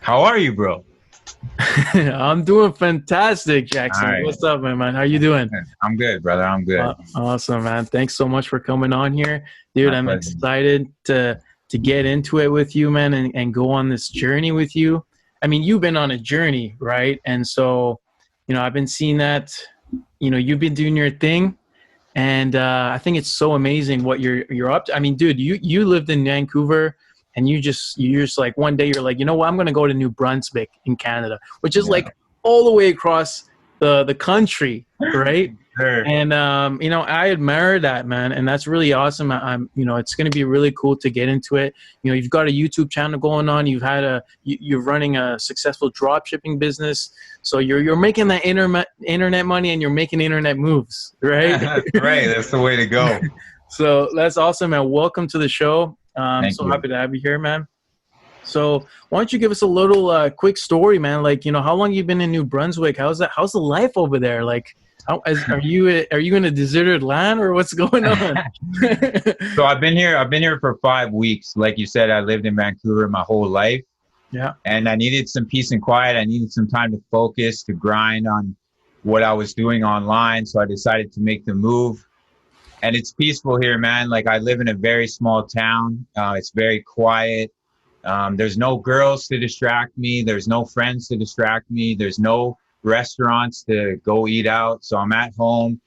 How are you, bro? I'm doing fantastic, All Jackson. right. What's up, man? How you doing? I'm good, brother. I'm good. Awesome, man. Thanks so much for coming on here, dude. My I'm pleasure. excited to get into it with you, man, and go on this journey with you. I mean, you've been on a journey, right? And so, I've been seeing that. You've been doing your thing, and I think it's so amazing what you're up to. I mean, dude, you lived in Vancouver, and you're just like one day you're like, you know what, I'm gonna go to New Brunswick in Canada, which is Yeah. like all the way across the country, right? Sure. And I admire that, man, and that's really awesome. It's going to be really cool to get into it. You've got a YouTube channel going on. You're running a successful drop shipping business, so you're making that internet money, and you're making internet moves, right? Right. That's the way to go. So that's awesome, man. Welcome to the show. Thank So you. happy to have you here, man. So why don't you give us a little quick story, man? Like, how long you been in New Brunswick? How's the life over there? Like, are you in a deserted land, or what's going on? So I've been here for 5 weeks. Like you said, I lived in Vancouver my whole life, Yeah. and I needed some peace and quiet. I needed some time to focus, to grind on what I was doing online. So I decided to make the move. And it's peaceful here, man. Like, I live in a very small town. It's very quiet. There's no girls to distract me. There's no friends to distract me. There's no restaurants to go eat out. So I'm at home,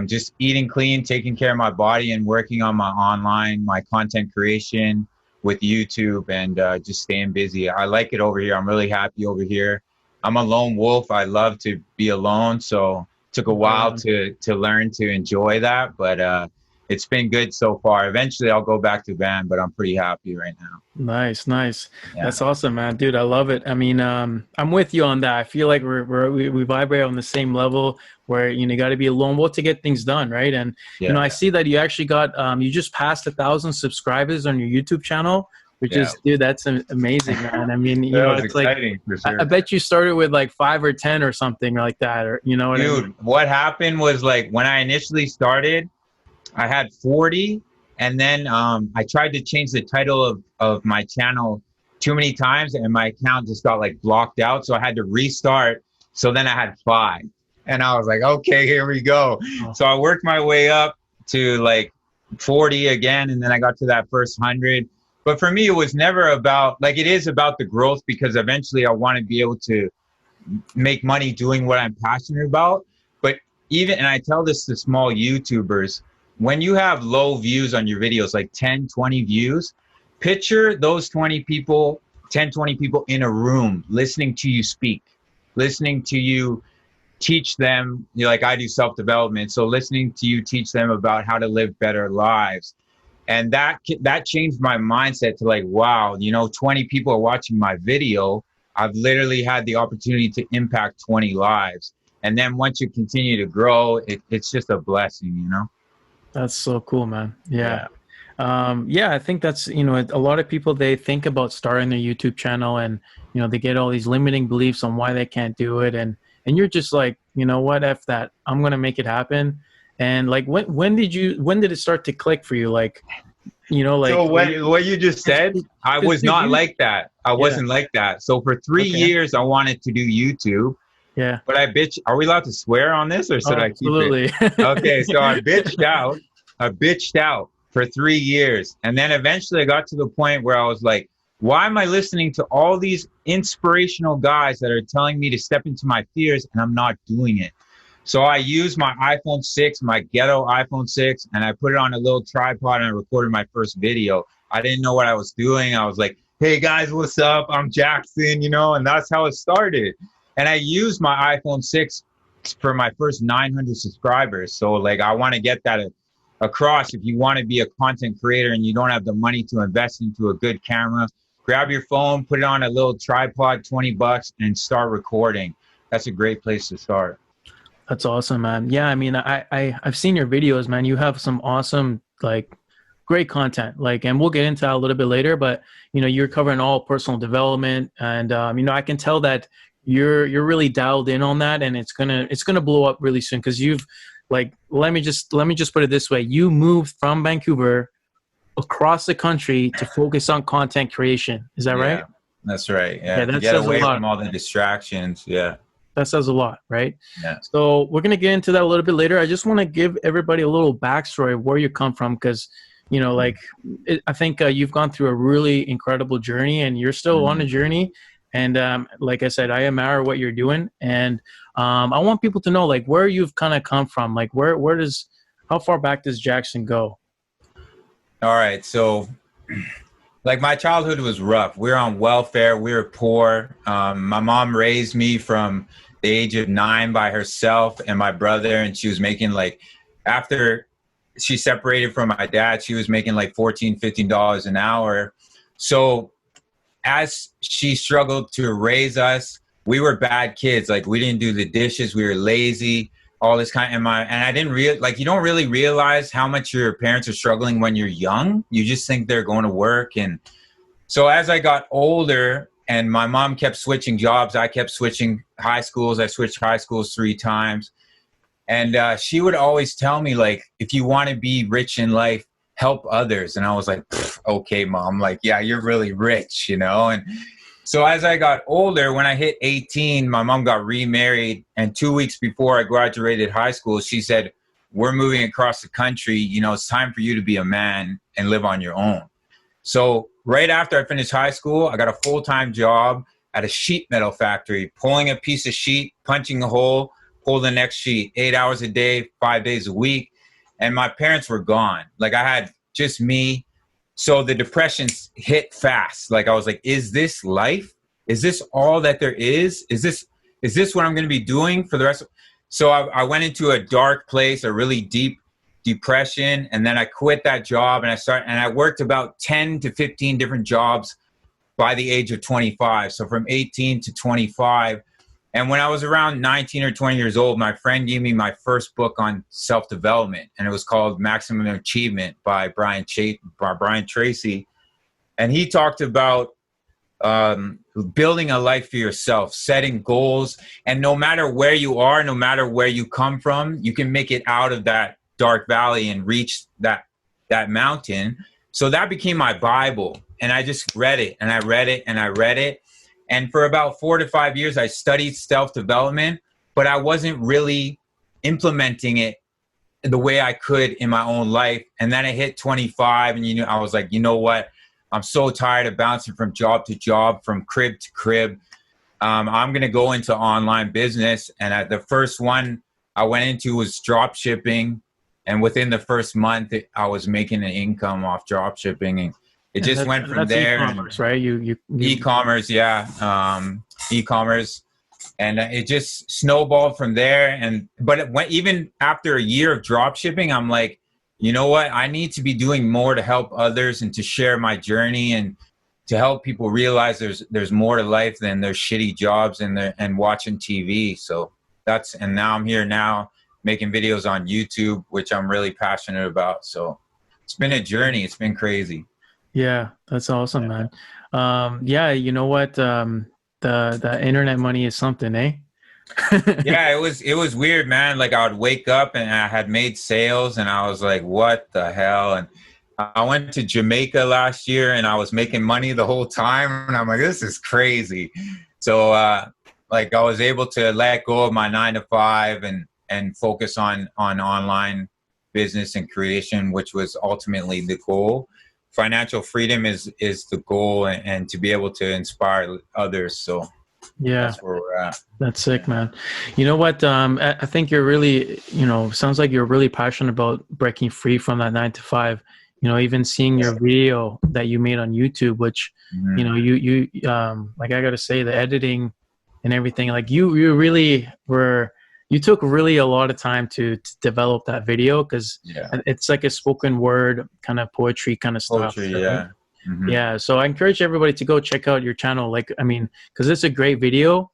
just eating clean, taking care of my body, and working on my content creation with YouTube, and just staying busy. I like it over here. I'm really happy over here. I'm a lone wolf. I love to be alone. So it took a while to learn to enjoy that, but it's been good so far. Eventually I'll go back to Van, but I'm pretty happy right now. Nice, nice. Yeah. That's awesome, man. Dude, I love it. I mean, I'm with you on that. I feel like we vibrate on the same level where, you got to be a lone wolf to get things done, right? And, Yeah. I see that you actually got, you just passed 1,000 subscribers on your YouTube channel, which Yeah. is, dude, that's amazing, man. I mean, That was it's like, exciting for sure. I bet you started with like 5 or 10 or something like that, or you know what I mean? Dude, what happened was, like, when I initially started, I had 40, and then I tried to change the title of my channel too many times, and my account just got like blocked out. So I had to restart. So then I had 5, and I was like, okay, here we go. So I worked my way up to like 40 again, and then I got to that first 100. But for me, it was never about, like, it is about the growth, because eventually I want to be able to make money doing what I'm passionate about. But and I tell this to small YouTubers, when you have low views on your videos, like 10, 20 views, picture those 20 people, 10, 20 people in a room listening to you speak, listening to you teach them, like I do self-development. So listening to you teach them about how to live better lives. And that changed my mindset to, like, wow, 20 people are watching my video. I've literally had the opportunity to impact 20 lives. And then once you continue to grow, it's just a blessing, That's so cool, man. Yeah. Yeah, I think that's, a lot of people, they think about starting their YouTube channel, and, they get all these limiting beliefs on why they can't do it. And you're just like, you know what, F that, I'm going to make it happen. And like, when did it start to click for you? Like, like, so what you just said, I was not like that. I wasn't like that. So for 3 years, I wanted to do YouTube. Yeah. But are we allowed to swear on this, or should I keep absolutely. it? Okay, so I bitched out for 3 years. And then eventually I got to the point where I was like, why am I listening to all these inspirational guys that are telling me to step into my fears, and I'm not doing it? So I used my iPhone 6, my ghetto iPhone 6, and I put it on a little tripod, and I recorded my first video. I didn't know what I was doing. I was like, hey guys, what's up? I'm Jackson, and that's how it started. And I used my iPhone 6 for my first 900 subscribers. So, like, I want to get that across. If you want to be a content creator and you don't have the money to invest into a good camera, grab your phone, put it on a little tripod, $20, and start recording. That's a great place to start. That's awesome, man. Yeah, I mean, I've seen your videos, man. You have some awesome, like, great content. Like, and we'll get into that a little bit later, but, you're covering all personal development, and, I can tell that you're really dialed in on that, and it's gonna blow up really soon, because you've, like, let me just put it this way: you moved from Vancouver across the country to focus on content creation. Is that right? That's right. Yeah. Yeah, To that get says a away lot. from all the distractions. Yeah. That says a lot, right? Yeah. So we're going to get into that a little bit later. I just want to give everybody a little backstory of where you come from, because, you know, like, I think you've gone through a really incredible journey, and you're still on a journey. And like I said, I admire what you're doing. And I want people to know, like, where you've kind of come from. Like, how far back does Jackson go? All right. So, like, my childhood was rough. We were on welfare. We were poor. My mom raised me from the age of 9 by herself and my brother. And she was making, like, after she separated from my dad, she was making like $14, $15 an hour. So as she struggled to raise us, we were bad kids. Like, we didn't do the dishes. We were lazy, all this kind of, and I didn't you don't really realize how much your parents are struggling when you're young. You just think they're going to work. And so as I got older and my mom kept switching jobs, I kept switching high schools. I switched high schools 3 times. And she would always tell me, like, if you want to be rich in life, help others. And I was like, okay, Mom, like, yeah, you're really rich, you know? And so as I got older, when I hit 18, my mom got remarried. And 2 weeks before I graduated high school, she said, we're moving across the country. You know, it's time for you to be a man and live on your own. So right after I finished high school, I got a full-time job at a sheet metal factory, pulling a piece of sheet, punching a hole, pull the next sheet, 8 hours a day, 5 days a week. And my parents were gone. Like, I had just me. So the depression hit fast. Like, I was like, is this life? Is this all that there is? Is this what I'm going to be doing for the rest of? So I went into a dark place, a really deep depression. And then I quit that job and I worked about 10 to 15 different jobs by the age of 25. So from 18 to 25. And when I was around 19 or 20 years old, my friend gave me my first book on self-development, and it was called Maximum Achievement by Brian Tracy. And he talked about building a life for yourself, setting goals. And no matter where you are, no matter where you come from, you can make it out of that dark valley and reach that mountain. So that became my Bible. And I just read it, and I read it, and I read it. And for about 4 to 5 years, I studied self-development, but I wasn't really implementing it the way I could in my own life. And then I hit 25, and I was like, you know what? I'm so tired of bouncing from job to job, from crib to crib. I'm going to go into online business. And the first one I went into was dropshipping. And within the first month, I was making an income off dropshipping. And it just went from there. E-commerce, right? E-commerce, yeah. E-commerce. And it just snowballed from there. But even after a year of drop shipping, I'm like, you know what? I need to be doing more to help others and to share my journey and to help people realize there's more to life than their shitty jobs and watching TV. So and now I'm here now making videos on YouTube, which I'm really passionate about. So it's been a journey. It's been crazy. Yeah, that's awesome, man. Yeah, you know what? The internet money is something, eh? Yeah, it was weird, man. Like, I would wake up and I had made sales and I was like, what the hell? And I went to Jamaica last year and I was making money the whole time. And I'm like, this is crazy. So like, I was able to let go of my 9 to 5 and focus on online business and creation, which was ultimately the goal. Financial freedom is the goal, and to be able to inspire others. So yeah, that's where we're at. That's sick, man. You know what? I think you're really, sounds like you're really passionate about breaking free from that 9 to 5. Even seeing your video that you made on YouTube, which, you like, I got to say, the editing and everything, like, you really you took really a lot of time to develop that video, because it's like a spoken word kind of poetry kind of stuff. Poetry, yeah. Mm-hmm. Yeah. So I encourage everybody to go check out your channel. Like, because it's a great video.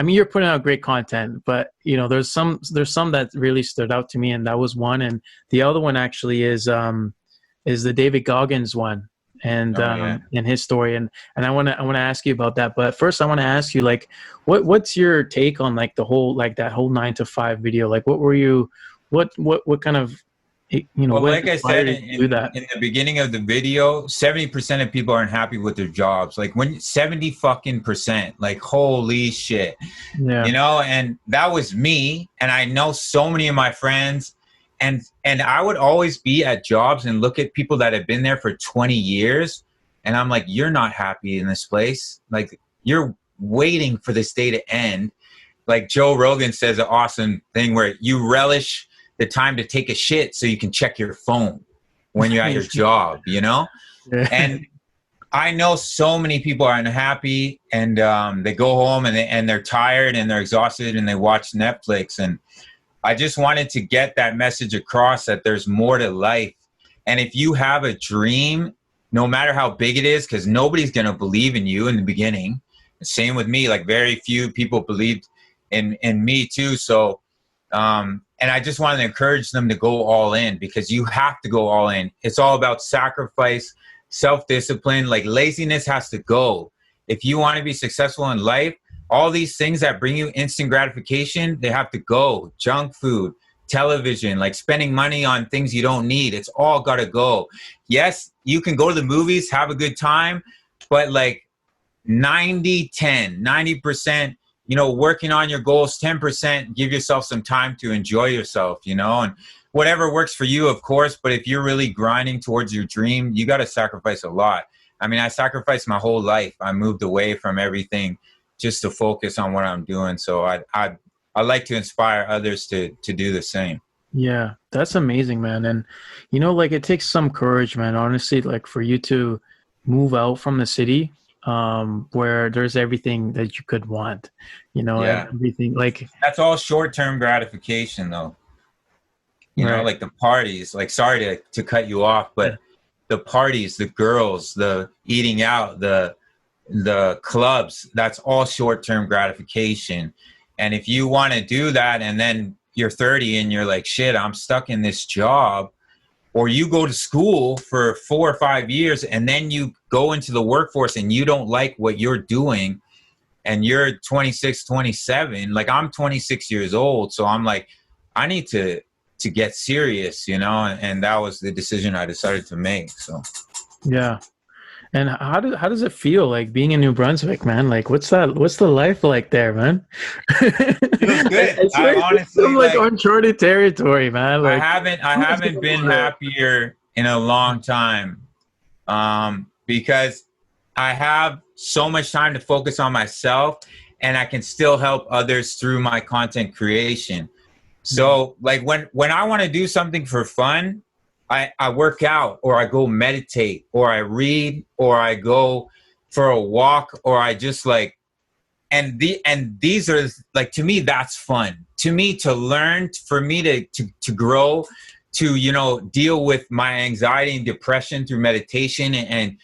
You're putting out great content, but there's some that really stood out to me, and that was one. And the other one actually is the David Goggins one, and in his story. And I want to ask you about that. But first I want to ask you, like, what's your take on, like, the whole, like, that whole 9 to 5 video? Like, what kind of Well, what like I said inspired you to do that? in the beginning of the video, 70% of people aren't happy with their jobs. Like when 70 fucking percent, like holy shit, Yeah. and that was me. And I know so many of my friends, and I would always be at jobs and look at people that have been there for 20 years. And I'm like, you're not happy in this place. Like you're waiting for this day to end. Like Joe Rogan says an awesome thing where you relish the time to take a shit so you can check your phone when you're at your job, Yeah. And I know so many people are unhappy, and they go home and they're tired and they're exhausted and they watch Netflix. And I just wanted to get that message across that there's more to life. And if you have a dream, no matter how big it is, because nobody's going to believe in you in the beginning. Same with me, like very few people believed in me too. So, and I just wanted to encourage them to go all in, because you have to go all in. It's all about sacrifice, self-discipline. Like laziness has to go. If you want to be successful in life, all these things that bring you instant gratification, they have to go. Junk food, television, like spending money on things you don't need. It's all got to go. Yes, you can go to the movies, have a good time, but like 90%, working on your goals, 10%, give yourself some time to enjoy yourself, and whatever works for you, of course. But if you're really grinding towards your dream, you got to sacrifice a lot. I mean, I sacrificed my whole life. I moved away from everything just to focus on what I'm doing. So I like to inspire others to do the same. Yeah, that's amazing, man. And like it takes some courage, man, honestly, like for you to move out from the city, where there's everything that you could want, Yeah. everything like That's all short-term gratification though. Right. Like the parties, like sorry to cut you off, but the parties, the girls, the eating out, the clubs, that's all short-term gratification. And if you want to do that and then you're 30 and you're like, shit, I'm stuck in this job, or you go to school for 4 or 5 years and then you go into the workforce and you don't like what you're doing, and you're 26, 27, like I'm 26 years old. So I'm like, I need to get serious, and that was the decision I decided to make. So yeah. And how does it feel like being in New Brunswick, man? Like what's the life like there, man? Feels good. I honestly like uncharted territory, man. Like I haven't been happier in a long time, because I have so much time to focus on myself, and I can still help others through my content creation. So like when I want to do something for fun, I work out, or I go meditate, or I read, or I go for a walk, or I just like, and these are like, to me, that's fun. To me, to learn, for me to grow, to, deal with my anxiety and depression through meditation, and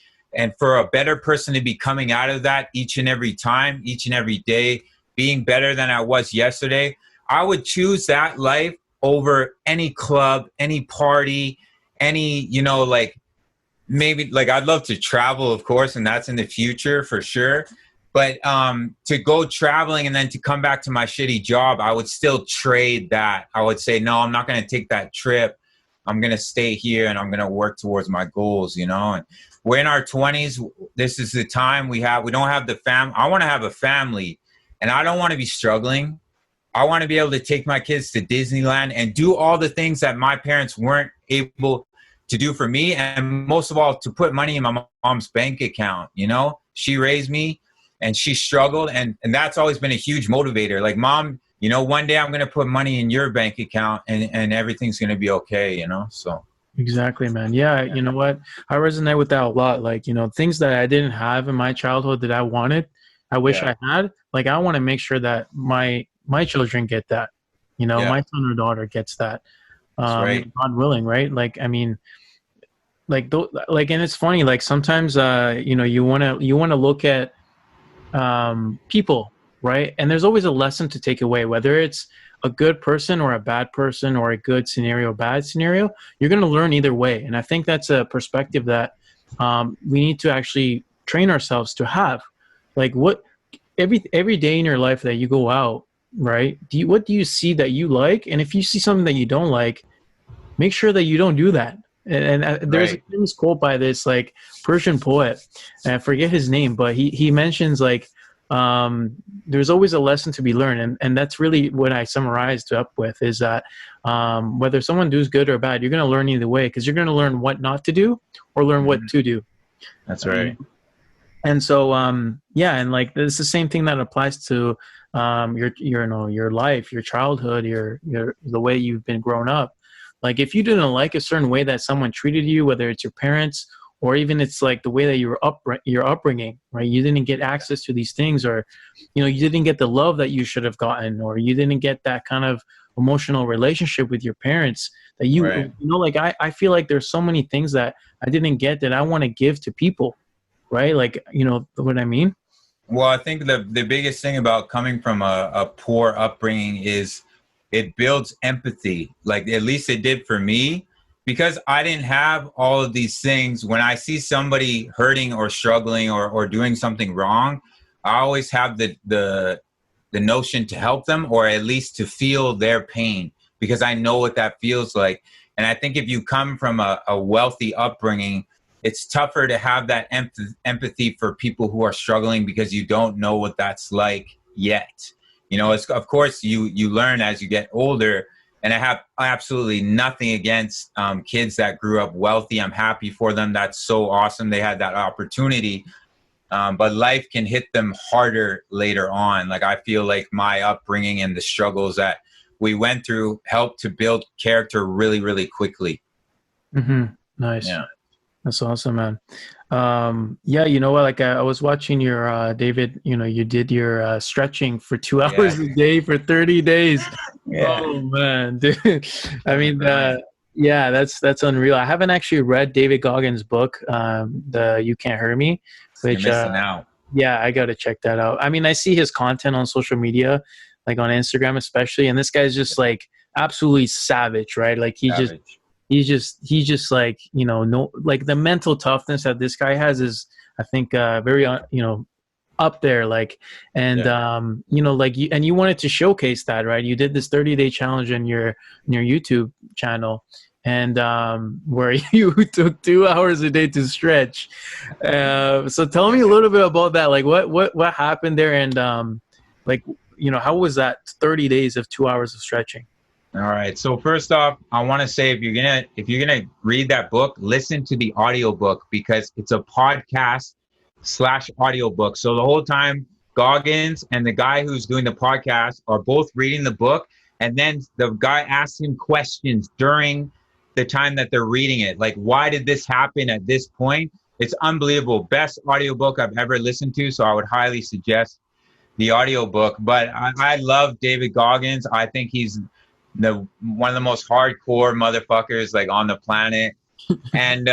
for a better person to be coming out of that each and every time, each and every day, being better than I was yesterday. I would choose that life over any club, any party, any, like maybe like I'd love to travel, of course, and that's in the future for sure. But to go traveling and then to come back to my shitty job, I would still trade that. I would say, no, I'm not going to take that trip. I'm going to stay here and I'm going to work towards my goals, and we're in our 20s. This is the time we don't have the I want to have a family, and I don't want to be struggling. I want to be able to take my kids to Disneyland and do all the things that my parents weren't able to do for me. And most of all, to put money in my mom's bank account. She raised me and she struggled. And that's always been a huge motivator. Like, Mom, one day I'm going to put money in your bank account and everything's going to be okay, so. Exactly, man. Yeah. You know what? I resonate with that a lot. Like, things that I didn't have in my childhood that I wanted, I wish I had. Like, I want to make sure that my children get that, my son or daughter gets that, right. God willing, right? Like, I mean, and it's funny, like sometimes, you want to look at, people, right? And there's always a lesson to take away, whether it's a good person or a bad person, or a good scenario, bad scenario, you're going to learn either way. And I think that's a perspective that, we need to actually train ourselves to have. Like, what, every day in your life that you go out, right? What do you see that you like? And if you see something that you don't like, make sure that you don't do that. And there's a Right. famous quote by this like Persian poet, and I forget his name, but he mentions like there's always a lesson to be learned, and that's really what I summarized up with is that whether someone does good or bad, you're going to learn either way, because you're going to learn what not to do or learn what to do. That's right. And so yeah, and like it's the same thing that applies to your life, your childhood, your the way you've been grown up. Like if you didn't like a certain way that someone treated you, whether it's your parents or even it's like the way that you were your upbringing, right? You didn't get access to these things, or you didn't get the love that you should have gotten, or you didn't get that kind of emotional relationship with your parents that Right. like I feel like there's so many things that I didn't get that I want to give to people, right? Like, what I mean? Well, I think the biggest thing about coming from a poor upbringing is it builds empathy. Like at least it did for me, because I didn't have all of these things. When I see somebody hurting or struggling or doing something wrong, I always have the notion to help them, or at least to feel their pain, because I know what that feels like. And I think if you come from a wealthy upbringing, it's tougher to have that empathy for people who are struggling, because you don't know what that's like yet. It's, of course, you learn as you get older, and I have absolutely nothing against kids that grew up wealthy. I'm happy for them. That's so awesome. They had that opportunity. But life can hit them harder later on. Like I feel like my upbringing and the struggles that we went through helped to build character really, really quickly. Mm-hmm. Nice. Yeah. That's awesome, man. Yeah, you know what? Like I was watching your David. You did your stretching for 2 hours a day for 30 days. Yeah. Oh man, dude. I mean, yeah, that's unreal. I haven't actually read David Goggins' book, the You Can't Hurt Me, which You're missing out. yeah, I got to check that out. I mean, I see his content on social media, like on Instagram especially, and this guy's just like absolutely savage, right? Like Savage. he's just like, no, like the mental toughness that this guy has is, I think, very, up there. Like, and, like you wanted to showcase that, right? You did this 30-day challenge in your YouTube channel, and where you took 2 hours a day to stretch. So tell me a little bit about that. Like what happened there? And like, how was that 30 days of 2 hours of stretching? All right. So first off, I want to say if you're gonna read that book, listen to the audiobook, because it's a podcast / audiobook. So the whole time, Goggins and the guy who's doing the podcast are both reading the book, and then the guy asks him questions during the time that they're reading it. Like, why did this happen at this point? It's unbelievable. Best audiobook I've ever listened to. So I would highly suggest the audiobook. But I love David Goggins. I think he's one of the most hardcore motherfuckers like on the planet. And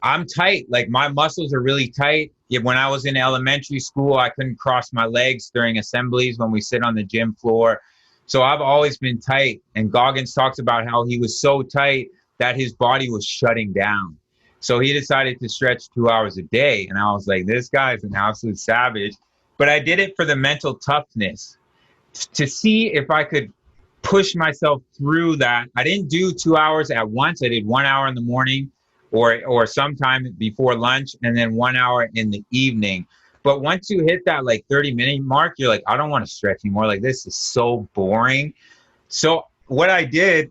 I'm tight. Like my muscles are really tight. When I was in elementary school, I couldn't cross my legs during assemblies when we sit on the gym floor. So I've always been tight. And Goggins talks about how he was so tight that his body was shutting down. So he decided to stretch 2 hours a day. And I was like, this guy's an absolute savage. But I did it for the mental toughness, to see if I could push myself through that. I didn't do 2 hours at once. I did 1 hour in the morning or sometime before lunch, and then 1 hour in the evening. But once you hit that like 30-minute mark, you're like, I don't want to stretch anymore. Like this is so boring. So what I did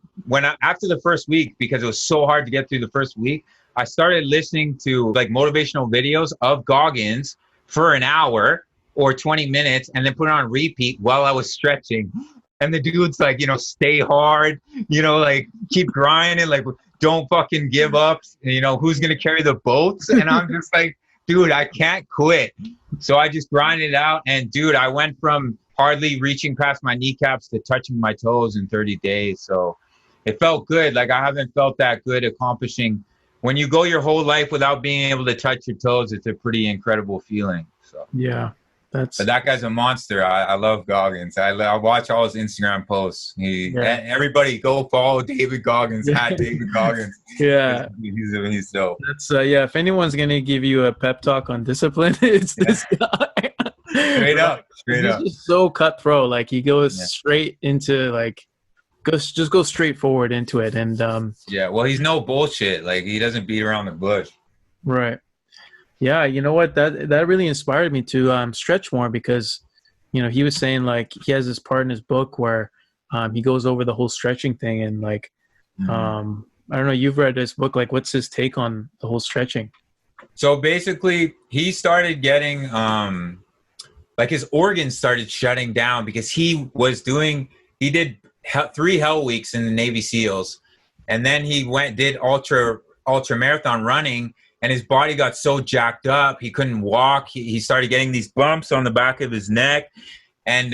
after the first week, because it was so hard to get through the first week, I started listening to like motivational videos of Goggins for an hour or 20 minutes, and then put it on repeat while I was stretching. And the dude's like, stay hard, like keep grinding, like don't fucking give up. Who's going to carry the boats? And I'm just like, dude, I can't quit. So I just grinded it out. And dude, I went from hardly reaching past my kneecaps to touching my toes in 30 days. So it felt good. Like I haven't felt that good accomplishing. When you go your whole life without being able to touch your toes, it's a pretty incredible feeling. So Yeah. But that guy's a monster. I love Goggins. I watch all his Instagram posts. Everybody go follow David Goggins at David Goggins. Yeah, he's dope. That's yeah. If anyone's gonna give you a pep talk on discipline, it's this guy. Straight up. He's just so cutthroat. Like he goes straight into like just go straight forward into it. And Yeah, well, he's no bullshit. Like, he doesn't beat around the bush. right. Yeah, you know what? That really inspired me to stretch more, because, you know, he was saying like he has this part in his book where he goes over the whole stretching thing, and like I don't know, you've read this book, like what's his take on the whole stretching? So basically, he started getting like his organs started shutting down because he did 3 hell weeks in the Navy SEALs, and then he did ultra marathon running, and his body got so jacked up he couldn't walk. He started getting these bumps on the back of his neck, and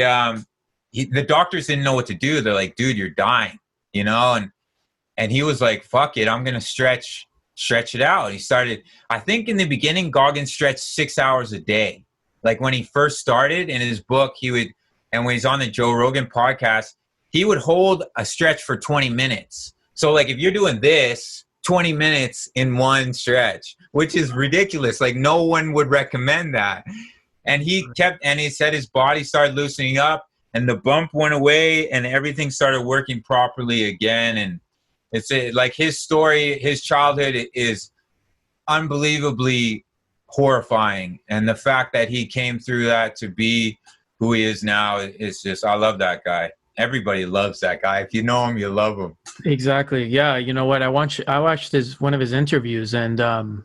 the doctors didn't know what to do. They're like, dude, you're dying, you know. And he was like, fuck it, I'm gonna stretch it out. He started, I think in the beginning, Goggins stretched 6 hours a day. Like when he first started, in his book, and when he's on the Joe Rogan podcast, he would hold a stretch for 20 minutes. So like if you're doing this 20 minutes in one stretch, which is ridiculous. Like no one would recommend that. And he said his body started loosening up, and the bump went away, and everything started working properly again. And it's like his story, his childhood is unbelievably horrifying. And the fact that he came through that to be who he is now is just, I love that guy. Everybody loves that guy. If you know him, you love him. Exactly. Yeah. You know what? I watched one of his interviews, and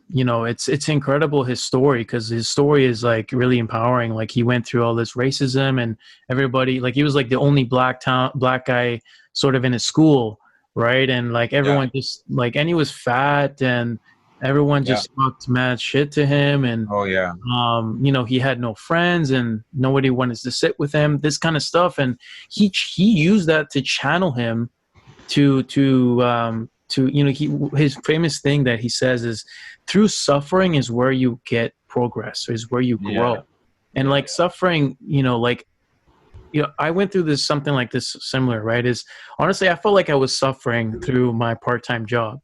you know, it's incredible, his story, because his story is like really empowering. Like he went through all this racism, and everybody, like he was like the only black guy sort of in his school, right? And like everyone just like, and he was fat, and everyone just talked mad shit to him, and you know, he had no friends, and nobody wanted to sit with him, this kind of stuff. And he used that to channel him to you know, his famous thing that he says is, through suffering is where you get progress, or is where you grow. And like suffering, you know, like, you know, I went through something like this similar, right? Is honestly, I felt like I was suffering through my part-time job.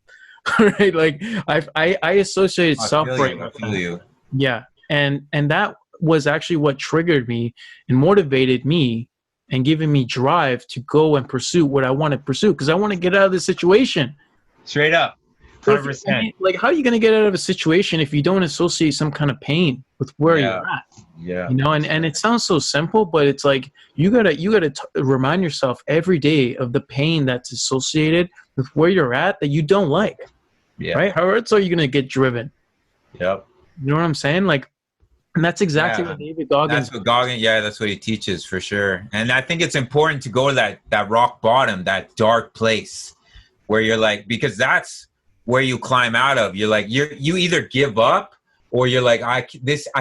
Right, like I associated suffering. I feel you. Yeah, and that was actually what triggered me and motivated me and giving me drive to go and pursue what I want to pursue, because I want to get out of this situation. Straight up, 100%. Like, how are you going to get out of a situation if you don't associate some kind of pain with where you're at? Yeah, you know, and it sounds so simple, but it's like you gotta remind yourself every day of the pain that's associated with where you're at that you don't like. Yeah. Right? How else are you gonna get driven? Yep. You know what I'm saying? Like, and that's exactly what David Goggins. That's what Goggins. Yeah, that's what he teaches for sure. And I think it's important to go to that rock bottom, that dark place, where you're like, because that's where you climb out of. You're like, you either give up, or you're like, I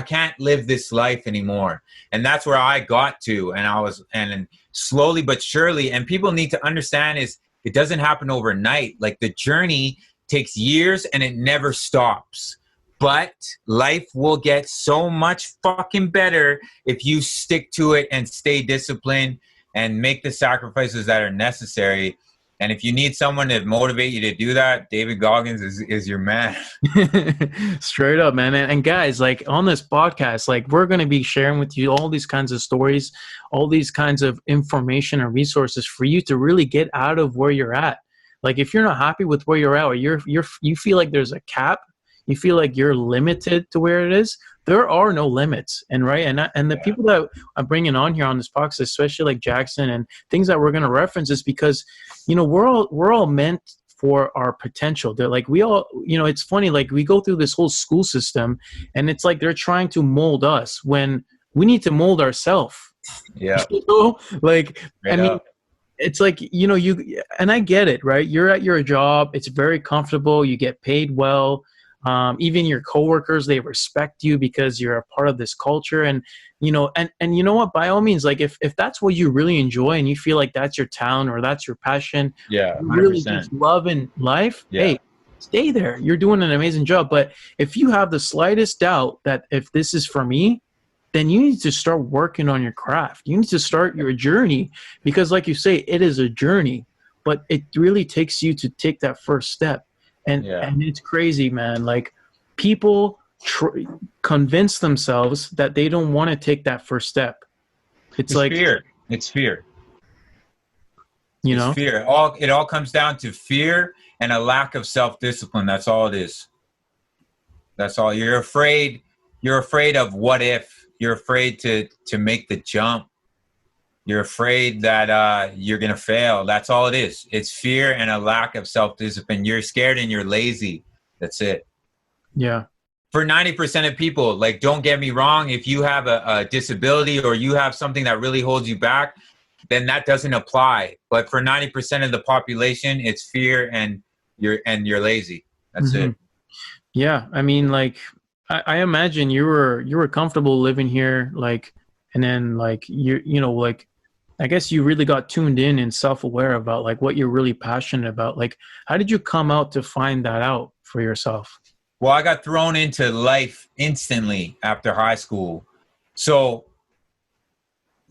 can't live this life anymore. And that's where I got to. And slowly but surely, and people need to understand is it doesn't happen overnight. Like the journey takes years and it never stops. But life will get so much fucking better if you stick to it and stay disciplined and make the sacrifices that are necessary. And if you need someone to motivate you to do that, David Goggins is your man. Straight up, man. And guys, like on this podcast, like we're going to be sharing with you all these kinds of stories, all these kinds of information and resources for you to really get out of where you're at. Like if you're not happy with where you're at, or you feel like there's a cap, you feel like you're limited to where it is, there are no limits. And the people that I'm bringing on here on this podcast, especially like Jackson and things that we're going to reference, is because, you know, we're all meant for our potential. They're like, we all, you know, it's funny, like we go through this whole school system and it's like they're trying to mold us when we need to mold ourselves. Yeah. You know? Like, straight up. It's like, you know, and I get it, right? You're at your job. It's very comfortable. You get paid well. Even your coworkers, they respect you because you're a part of this culture. And, you know, and you know what, by all means, like if that's what you really enjoy and you feel like that's your talent or that's your passion, you really just love in life, hey, stay there. You're doing an amazing job. But if you have the slightest doubt that if this is for me, then you need to start working on your craft. You need to start your journey, because like you say, it is a journey, but it really takes you to take that first step. And it's crazy, man. Like people convince themselves that they don't want to take that first step. It's like fear. It's fear. you It's know? fear. It all comes down to fear and a lack of self-discipline. That's all it is. That's all. You're afraid. You're afraid of what if. You're afraid to make the jump. You're afraid that you're gonna fail. That's all it is. It's fear and a lack of self-discipline. You're scared and you're lazy. That's it. Yeah. For 90% of people, like, don't get me wrong, if you have a disability or you have something that really holds you back, then that doesn't apply. But for 90% of the population, it's fear and you're lazy. That's Mm-hmm. it. Yeah. I mean, like, I imagine you were comfortable living here, like, and then like you know, like, I guess you really got tuned in and self-aware about like what you're really passionate about. Like, how did you come out to find that out for yourself? Well, I got thrown into life instantly after high school. So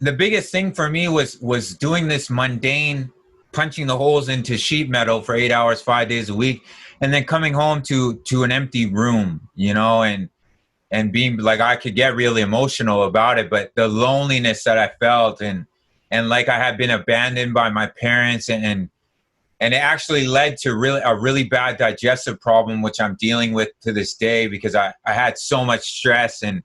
the biggest thing for me was doing this mundane, punching the holes into sheet metal for 8 hours, 5 days a week, and then coming home to an empty room, you know, and being like, I could get really emotional about it, but the loneliness that I felt and like I had been abandoned by my parents and it actually led to a really bad digestive problem, which I'm dealing with to this day because I had so much stress and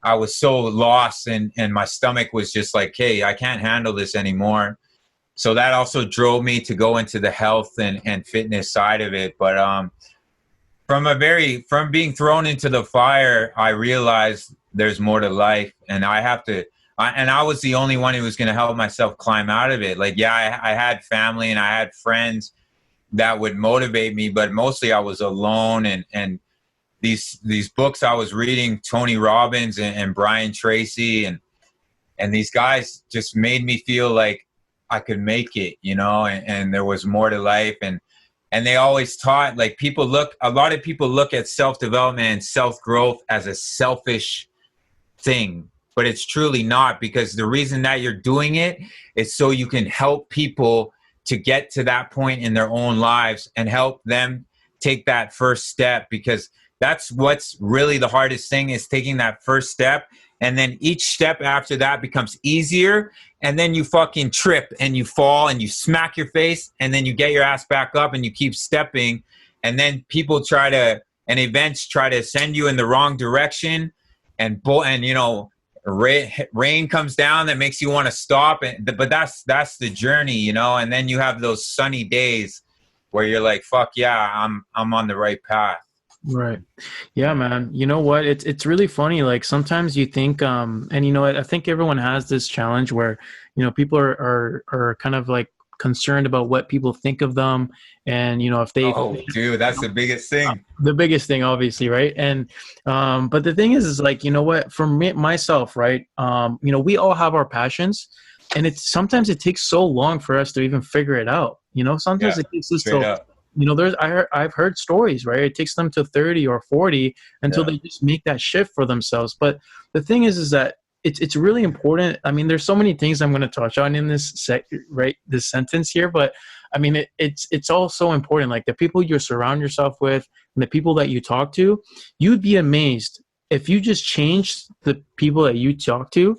I was so lost and my stomach was just like, hey, I can't handle this anymore. So that also drove me to go into the health and fitness side of it. But from being thrown into the fire, I realized there's more to life and I was the only one who was going to help myself climb out of it. Like, yeah, I had family and I had friends that would motivate me, but mostly I was alone. And these books I was reading, Tony Robbins and Brian Tracy, and these guys just made me feel like I could make it, you know, and there was more to life. And they always taught, like, a lot of people look at self-development and self-growth as a selfish thing. But it's truly not, because the reason that you're doing it is so you can help people to get to that point in their own lives and help them take that first step, because that's what's really the hardest thing, is taking that first step. And then each step after that becomes easier. And then you fucking trip and you fall and you smack your face and then you get your ass back up and you keep stepping. And then people events try to send you in the wrong direction and you know, rain comes down that makes you want to stop, but that's the journey, you know. And then you have those sunny days where you're like, fuck yeah, I'm on the right path. Right. Yeah, man. You know what? It's really funny. Like, sometimes you think, and you know, I think everyone has this challenge where, you know, people are kind of like concerned about what people think of them. And, you know, if they, dude, that's the biggest thing. The biggest thing, obviously. Right. And, but the thing is like, you know what, for me, myself, right. You know, we all have our passions, and sometimes it takes so long for us to even figure it out. You know, sometimes it takes us to, you know, I've heard stories, right? It takes them to 30 or 40 until they just make that shift for themselves. But the thing is that it's really important. I mean, there's so many things I'm going to touch on in this this sentence here, but I mean, it's all so important. Like, the people you surround yourself with and the people that you talk to, you'd be amazed if you just changed the people that you talk to.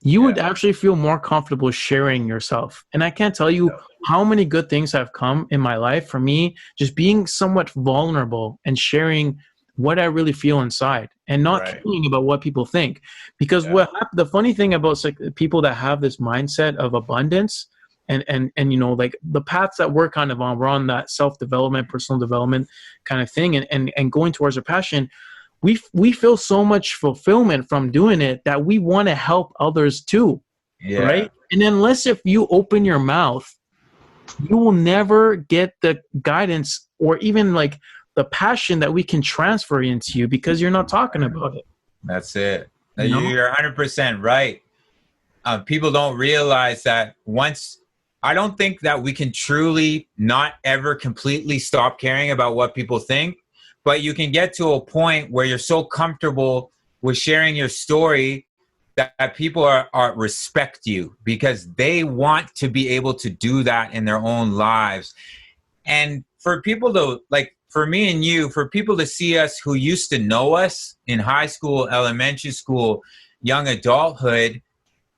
You would actually feel more comfortable sharing yourself. And I can't tell you how many good things have come in my life for me, just being somewhat vulnerable and sharing what I really feel inside and not caring about what people think. Because the funny thing about people that have this mindset of abundance and you know, like the paths that we're kind of on, we're on that self-development, personal development kind of thing, and going towards our passion. We feel so much fulfillment from doing it that we want to help others too, right? And unless if you open your mouth, you will never get the guidance or even like the passion that we can transfer into you, because you're not talking about it. That's it. You know? You're 100% right. People don't realize that I don't think that we can truly not ever completely stop caring about what people think. But you can get to a point where you're so comfortable with sharing your story that people are respect you, because they want to be able to do that in their own lives. And for people to, like, for me and you, for people to see us who used to know us in high school, elementary school, young adulthood,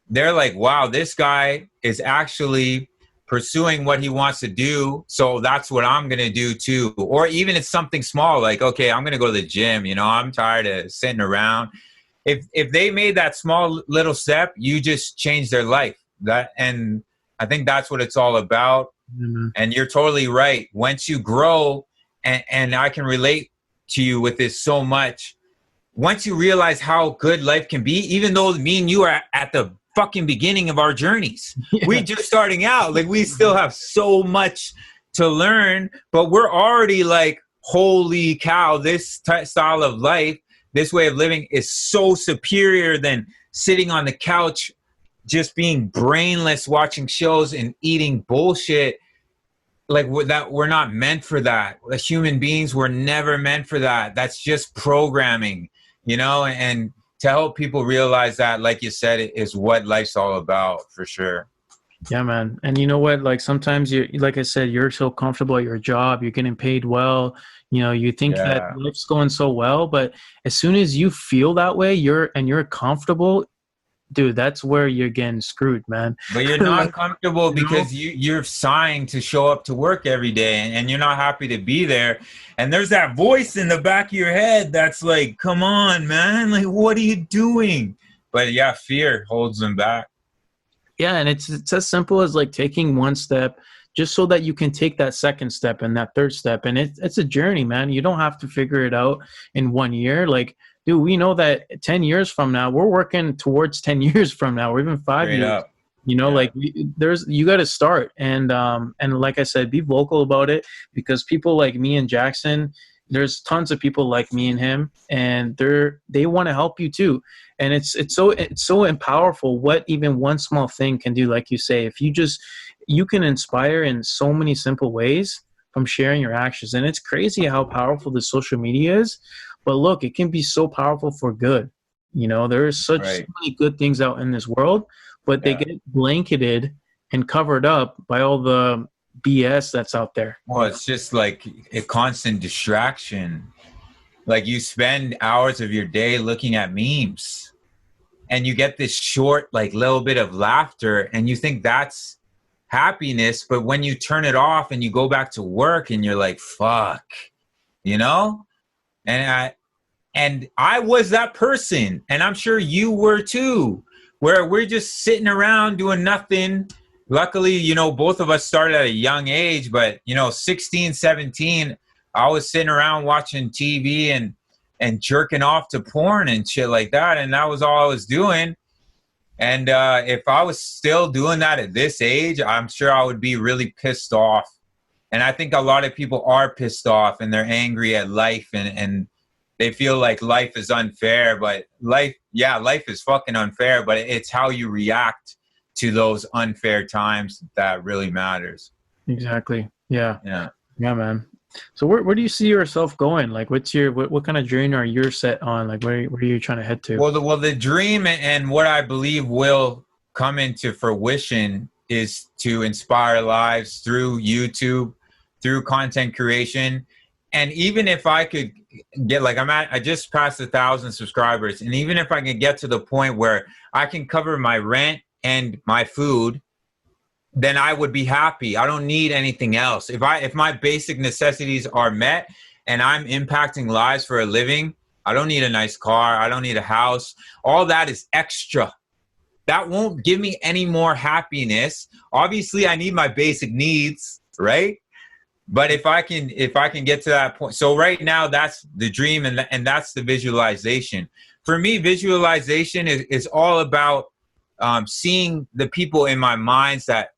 they're like, wow, this guy is actually pursuing what he wants to do. So that's what I'm going to do too. Or even it's something small, like, okay, I'm going to go to the gym. You know, I'm tired of sitting around. If they made that small little step, you just change their life. And I think that's what it's all about. Mm-hmm. And you're totally right. Once you grow, and I can relate to you with this so much, once you realize how good life can be, even though me and you are at the fucking beginning of our journeys, we just starting out, like we still have so much to learn, but we're already like, holy cow, this style of life, this way of living is so superior than sitting on the couch just being brainless, watching shows and eating bullshit. Like we're not meant for that. The human beings were never meant for that. That's just programming, you know. And to help people realize that, like you said, it is what life's all about, for sure. Yeah, man. And you know what? Like sometimes you, like I said, you're so comfortable at your job, you're getting paid well, you know, you think that life's going so well, but as soon as you feel that way, you're comfortable, dude, that's where you're getting screwed, man. But you're not comfortable because you're signed to show up to work every day, and you're not happy to be there. And there's that voice in the back of your head that's like, come on, man, like, what are you doing? But yeah, fear holds them back. Yeah, and it's as simple as like taking one step just so that you can take that second step and that third step. And it's a journey, man. You don't have to figure it out in 1 year. Like, dude, we know that 10 years from now, we're working towards 10 years from now, or even 5 years. Up. You know, like you got to start. And like I said, be vocal about it, because people like me and Jackson, there's tons of people like me and him, and they want to help you too. And it's so powerful what even one small thing can do. Like you say, if you can inspire in so many simple ways from sharing your actions. And it's crazy how powerful the social media is. But look, it can be so powerful for good. You know, there are so many good things out in this world, but they get blanketed and covered up by all the BS that's out there. Well, it's just like a constant distraction. Like you spend hours of your day looking at memes, and you get this short, like little bit of laughter, and you think that's happiness. But when you turn it off and you go back to work and you're like, fuck, you know? And I was that person, and I'm sure you were too, where we're just sitting around doing nothing. Luckily, you know, both of us started at a young age, but, you know, 16, 17, I was sitting around watching TV and jerking off to porn and shit like that. And that was all I was doing. And if I was still doing that at this age, I'm sure I would be really pissed off. And I think a lot of people are pissed off, and they're angry at life, and they feel like life is unfair. But life is fucking unfair, but it's how you react to those unfair times that really matters. Exactly. Yeah, man. So where do you see yourself going? Like, what kind of dream are you set on? Like, where are you trying to head to? Well, the dream and what I believe will come into fruition is to inspire lives through YouTube, through content creation. And even if I could get, like, I just passed 1,000 subscribers. And even if I can get to the point where I can cover my rent and my food, then I would be happy. I don't need anything else. If my basic necessities are met and I'm impacting lives for a living, I don't need a nice car. I don't need a house. All that is extra. That won't give me any more happiness. Obviously, I need my basic needs, right? But if I can get to that point. So right now, that's the dream, and that's the visualization. For me, visualization is all about seeing the people in my minds that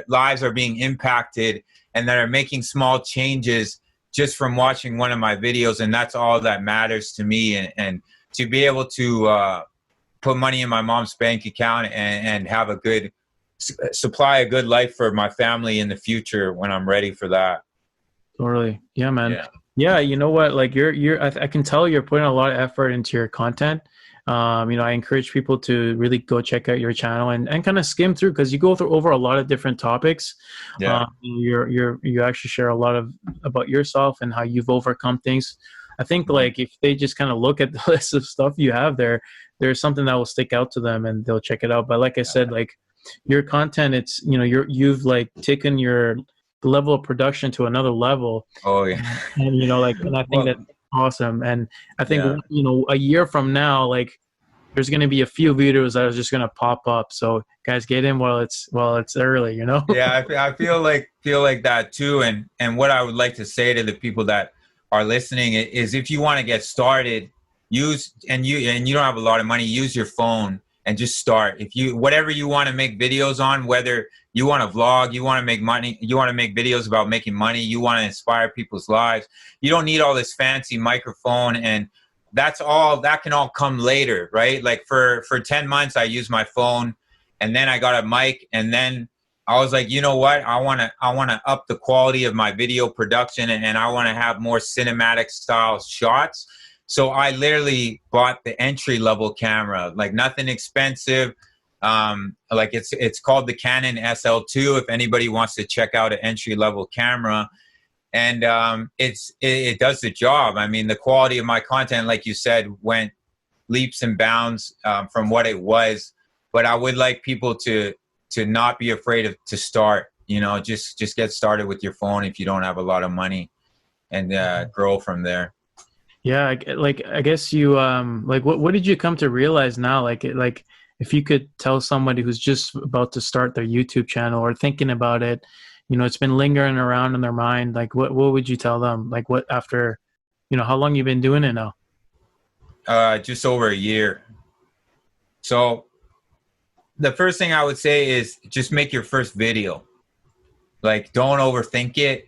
lives are being impacted and that are making small changes just from watching one of my videos. And that's all that matters to me. And to be able to put money in my mom's bank account and have a good supply a good life for my family in the future when I'm ready for that. Totally. Yeah, man. Yeah. You know what? Like I can tell you're putting a lot of effort into your content. You know, I encourage people to really go check out your channel and kind of skim through, because you go through over a lot of different topics. Yeah. You actually share a lot about yourself and how you've overcome things. I think like if they just kind of look at the list of stuff you have there's something that will stick out to them and they'll check it out. But like I said, like your content, it's, you know, you've like taken your level of production to another level. Oh yeah. And you know, like, and I think Well, that's awesome. And I think, yeah. you know, a year from now, like, there's going to be a few videos that are just going to pop up. So guys, get in while it's early, you know? Yeah, I feel like that too. And what I would like to say to the people that are listening is, if you want to get started, you don't have a lot of money, use your phone and just start. If you, whatever you want to make videos on, whether you want to vlog, you want to make money, you want to make videos about making money, you want to inspire people's lives, you don't need all this fancy microphone, and that can all come later, right? Like for 10 months I used my phone, and then I got a mic, and then I was like, you know what? I want to up the quality of my video production, and I want to have more cinematic style shots. So I literally bought the entry level camera, like nothing expensive. Like it's called the Canon SL2. If anybody wants to check out an entry level camera, and it does the job. I mean, the quality of my content, like you said, went leaps and bounds from what it was. But I would like people to not be afraid to start. You know, just get started with your phone if you don't have a lot of money, and grow from there. Yeah, like I guess you like what did you come to realize now? Like if you could tell somebody who's just about to start their YouTube channel or thinking about it, you know, it's been lingering around in their mind, like what would you tell them? Like what, after, you know, how long you been doing it now? Just over a year. So the first thing I would say is just make your first video. Like, don't overthink it.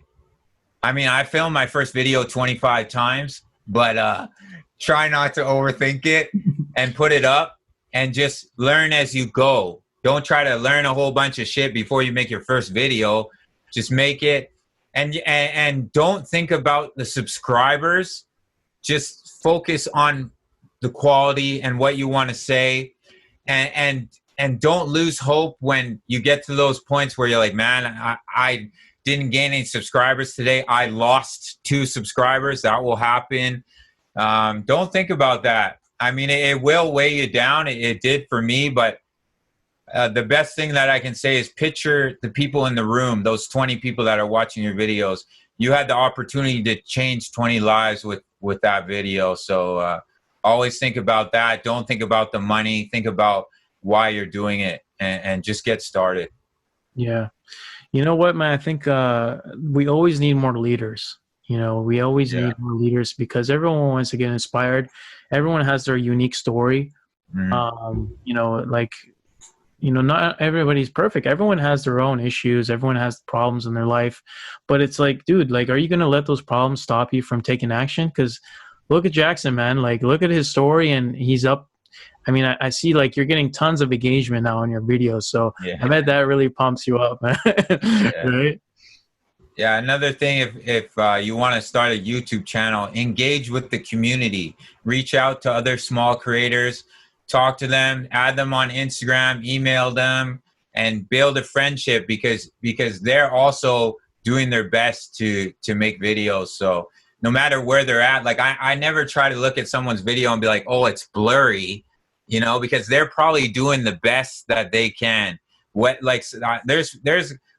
I mean, I filmed my first video 25 times, but try not to overthink it and put it up, and just learn as you go. Don't try to learn a whole bunch of shit before you make your first video. Just make it, and don't think about the subscribers. Just focus on the quality and what you want to say, and don't lose hope when you get to those points where you're like, man, I didn't gain any subscribers today. I lost 2 subscribers. That will happen. Don't think about that. I mean, it will weigh you down. It did for me, but the best thing that I can say is picture the people in the room, those 20 people that are watching your videos. You had the opportunity to change 20 lives with that video. So always think about that. Don't think about the money. Think about why you're doing it, and just get started. Yeah. You know what, man? I think we always need more leaders. You know, we always need more leaders, because everyone wants to get inspired. Everyone has their unique story. Mm-hmm. You know, like, you know, not everybody's perfect. Everyone has their own issues. Everyone has problems in their life. But it's like, dude, like, are you going to let those problems stop you from taking action? Because look at Jackson, man. Like, look at his story, and he's up. I mean, I see, like, you're getting tons of engagement now on your videos. So I bet that really pumps you up, man. Right? Yeah, another thing, if you want to start a YouTube channel, engage with the community. Reach out to other small creators, talk to them, add them on Instagram, email them, and build a friendship, because they're also doing their best to make videos. So no matter where they're at, like I never try to look at someone's video and be like, oh, it's blurry, you know, because they're probably doing the best that they can. I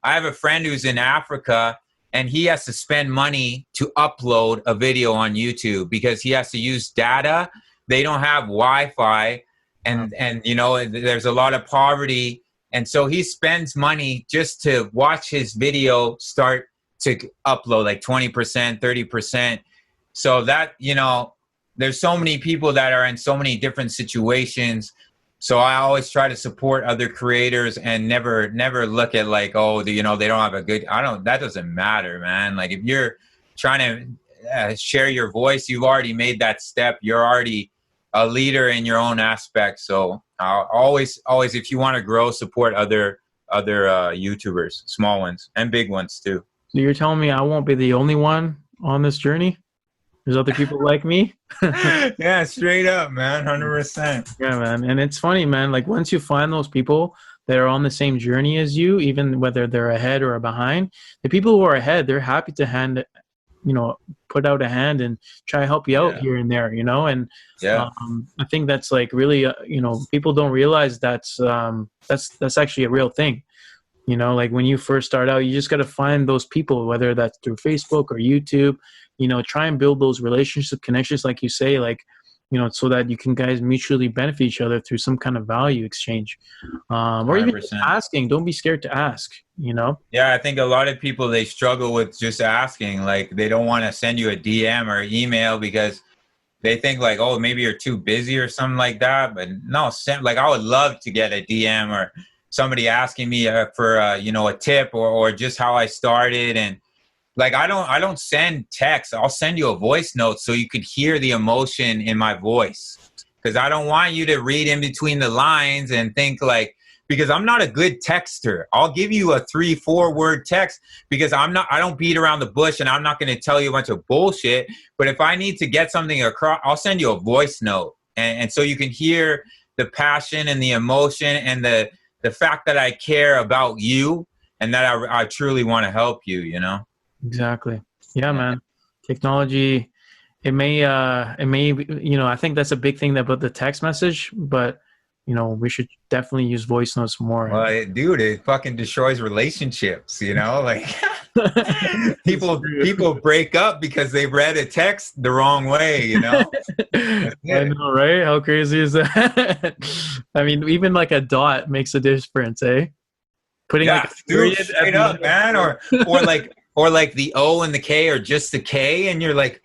have a friend who's in Africa, and he has to spend money to upload a video on YouTube because he has to use data. They don't have Wi-Fi, and you know, there's a lot of poverty. And so he spends money just to watch his video start to upload, like 20%, 30%. So that, you know, there's so many people that are in so many different situations. So I always try to support other creators, and never look at like, oh, you know, they don't have a good, that doesn't matter, man. Like, if you're trying to share your voice, you've already made that step. You're already a leader in your own aspect. So always, if you want to grow, support other YouTubers, small ones and big ones too. So you're telling me I won't be the only one on this journey? There's other people like me? Yeah, straight up, man. 100%. Yeah, man. And it's funny, man. Like, once you find those people that are on the same journey as you, even whether they're ahead or behind, the people who are ahead, they're happy to hand put out a hand and try to help you out Yeah. here and there, and Yeah. I think that's like really, people don't realize that's actually a real thing. Like when you first start out, you just got to find those people, whether that's through Facebook or YouTube, try and build those relationship connections, like you say, like, so that you can guys mutually benefit each other through some kind of value exchange, or even just 100%. asking. Don't be scared to ask, Yeah, I think a lot of people, they struggle with just asking. Like, they don't want to send you a DM or email because they think like, oh, maybe you're too busy or something like that. But no, like, I would love to get a DM or somebody asking me for a tip or just how I started. And like, I don't send text. I'll send you a voice note so you could hear the emotion in my voice, because I don't want you to read in between the lines and think like, because I'm not a good texter. I'll give you a 3-4 word text because I don't beat around the bush, and I'm not going to tell you a bunch of bullshit. But if I need to get something across, I'll send you a voice note. And so you can hear the passion and the emotion and the fact that I care about you and that I truly want to help you, Exactly. Yeah, man. Technology, it may, I think that's a big thing about the text message, but we should definitely use voice notes more. Well, it fucking destroys relationships, like people break up because they read a text the wrong way, I know, right? How crazy is that? I mean, even like a dot makes a difference, eh? Putting like a period straight up, man, or like the O and the K or just the K, and you're like,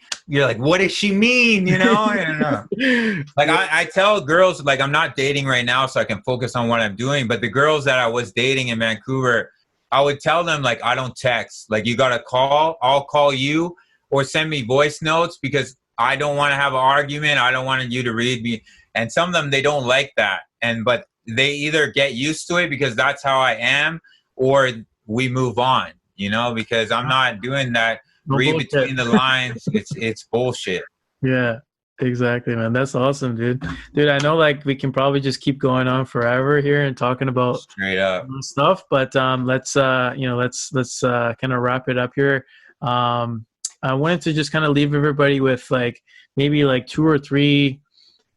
what does she mean? I don't know. Like, I tell girls, like, I'm not dating right now, so I can focus on what I'm doing. But the girls that I was dating in Vancouver, I would tell them, like, I don't text. Like, you got to call. I'll call you, or send me voice notes, because I don't want to have an argument. I don't want you to read me. And some of them, they don't like that. But they either get used to it because that's how I am, or we move on, because I'm not doing that. Read between the lines. It's bullshit. Yeah, exactly, man. That's awesome, dude. I know, like, we can probably just keep going on forever here and talking about straight up stuff, but let's kind of wrap it up here. I wanted to just kind of leave everybody with like maybe like 2 or 3,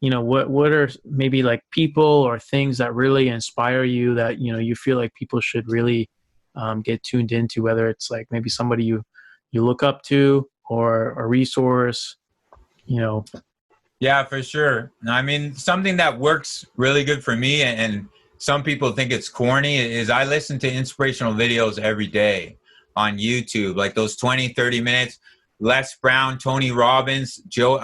what are maybe like people or things that really inspire you, that you feel like people should really get tuned into, whether it's like maybe somebody you look up to or a resource, Yeah, for sure. I mean, something that works really good for me, and some people think it's corny, is I listen to inspirational videos every day on YouTube, like those 20-30 minutes. Les Brown, Tony Robbins, Joe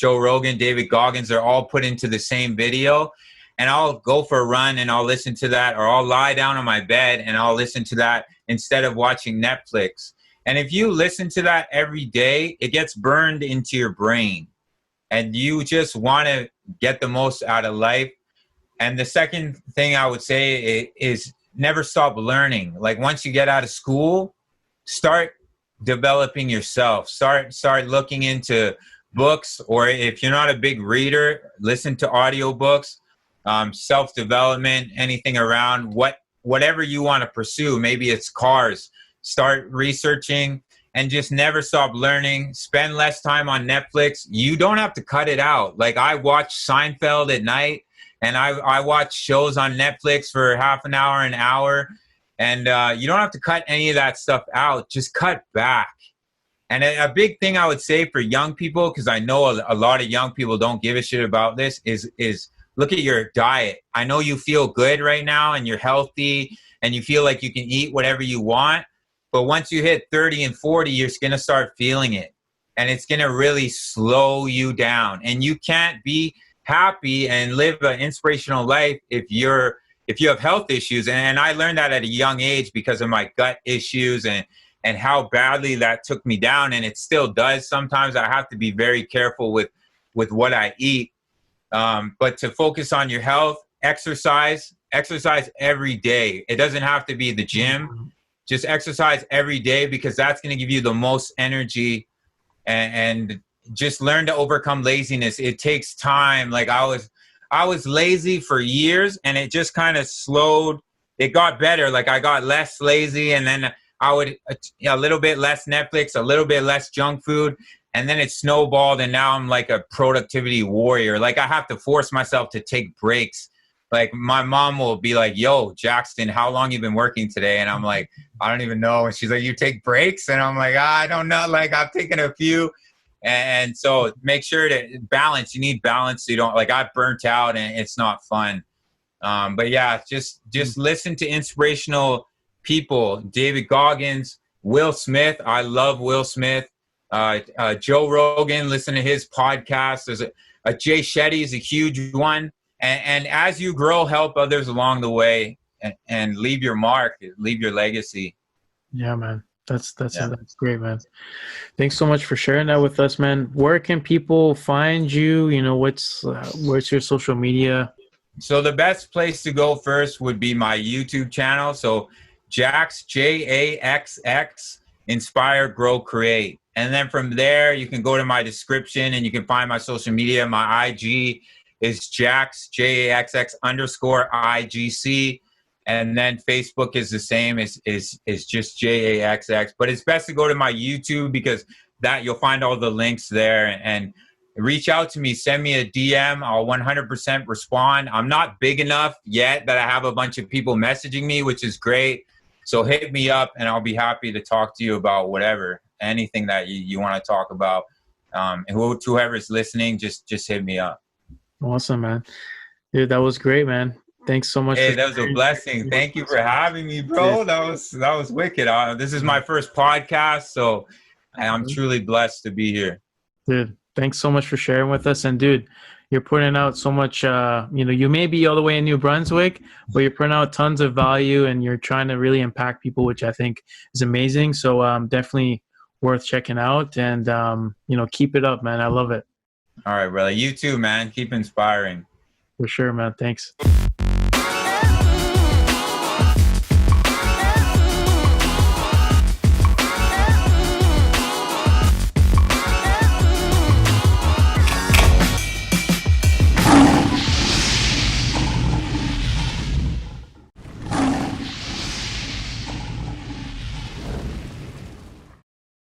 Rogan, David Goggins are all put into the same video. And I'll go for a run and I'll listen to that, or I'll lie down on my bed and I'll listen to that instead of watching Netflix. And if you listen to that every day, it gets burned into your brain and you just want to get the most out of life. And the second thing I would say is never stop learning. Like, once you get out of school, start developing yourself. Start looking into books, or if you're not a big reader, listen to audiobooks, self-development, anything around whatever you want to pursue. Maybe it's cars. Start researching and just never stop learning. Spend less time on Netflix. You don't have to cut it out. Like, I watch Seinfeld at night, and I watch shows on Netflix for half an hour. And you don't have to cut any of that stuff out. Just cut back. And a big thing I would say for young people, because I know a lot of young people don't give a shit about this, is look at your diet. I know you feel good right now and you're healthy and you feel like you can eat whatever you want. But once you hit 30 and 40, you're going to start feeling it. And it's going to really slow you down. And you can't be happy and live an inspirational life if you have health issues. And I learned that at a young age because of my gut issues and how badly that took me down. And it still does. Sometimes I have to be very careful with what I eat. But to focus on your health, exercise every day. It doesn't have to be the gym. Just exercise every day, because that's going to give you the most energy, and just learn to overcome laziness. It takes time. Like, I was lazy for years, and it just kind of slowed. It got better. Like, I got less lazy, and then I would a little bit less Netflix, a little bit less junk food, and then it snowballed, and now I'm like a productivity warrior. Like I have to force myself to take breaks. Like my mom will be like, "Yo, Jackson, how long you been working today?" And I'm like, "I don't even know." And she's like, "You take breaks?" And I'm like, "I don't know. Like I've taken a few." And so make sure to balance. You need balance. So you don't, like, I burnt out and it's not fun. But yeah, just listen to inspirational people. David Goggins, Will Smith. I love Will Smith. Joe Rogan, listen to his podcast. There's a Jay Shetty is a huge one. And as you grow, help others along the way and leave your mark, leave your legacy. Yeah, man. That's great, man. Thanks so much for sharing that with us, man. Where can people find you? You know, where's your social media? So the best place to go first would be my YouTube channel. So Jax, Jaxx, Inspire, Grow, Create. And then from there, you can go to my description and you can find my social media. My IG is Jax, JAXX_IGC. And then Facebook is the same, is just JAXX. But it's best to go to my YouTube because that you'll find all the links there. And reach out to me, send me a DM. I'll 100% respond. I'm not big enough yet that I have a bunch of people messaging me, which is great. So hit me up and I'll be happy to talk to you about whatever, anything that you want to talk about. And whoever's listening, just hit me up. Awesome, man. Dude, that was great, man. Thanks so much. Hey, that was a blessing. Thank you for having me, bro. That was wicked. This is my first podcast, so I'm truly blessed to be here. Dude, thanks so much for sharing with us. And dude, you're putting out so much, you may be all the way in New Brunswick, but you're putting out tons of value and you're trying to really impact people, which I think is amazing. So definitely worth checking out and, keep it up, man. I love it. All right, brother. You too, man. Keep inspiring. For sure, man. Thanks.